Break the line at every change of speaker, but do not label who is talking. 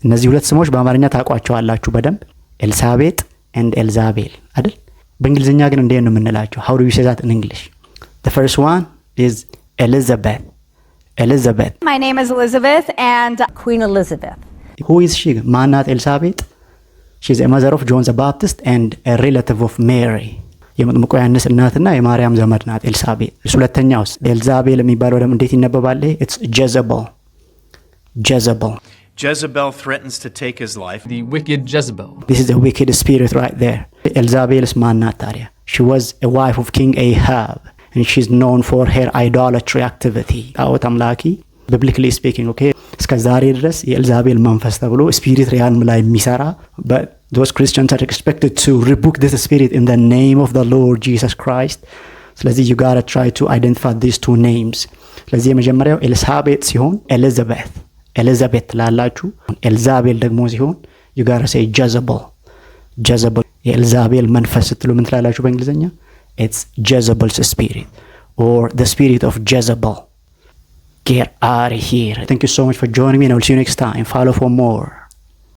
እነዚህ ሁለት ስሞች በአማርኛ ታውቋቸዋላችሁ በደንብ ኤልሳቤጥ and ኤልዛቤል አይደል? በእንግሊዝኛ ግን እንዴት ነው የምንላቸው? how do you say that in English? The first one is Elizabeth.
My name is Elizabeth and Queen Elizabeth.
Who is she? ማናት ኤልሳቤጥ? She's a mother of John the Baptist and a relative of Mary. የመጥምቁ ዮሐንስ እናትና የማርያም ዘመድ ናት ኤልሳቤጥ። ሁለተኛውስ ኤልዛቤል የሚባለው ደግሞ እንዴት ይነበባል? It's Jezebel.
Jezebel threatens to take his life.
The wicked Jezebel.
This is a wicked spirit right there. ኤልዛቤልስ ማናት ታዲያ? She was a wife of King Ahab and she's known for her idolatry activity. ጣዖት አምላኪ biblically speaking, okay? እስከ ዛሬ ድረስ የኤልዛቤል መንፈስ ተብሎ ስፒሪት ሪያልም ላይ የሚሰራ but those Christians are expected to rebuke this spirit in the name of the Lord Jesus Christ. ስለዚህ you gotta try to identify these two names. ስለዚህ የመጀመሪያው ኤልሳቤጥ ሲሆን ኤሊዛቤት ላላችሁ፣ ኤልዛቤል ደግሞ ሲሆን you gotta say Jezebel. የኤልዛቤል መንፈስ ስትሉ ምን ትላላችሁ በእንግሊዝኛ? It's Jezebel's spirit or the spirit of Jezebel. Get out of here. Thank you so much for joining me and I will see you next time. Follow for more.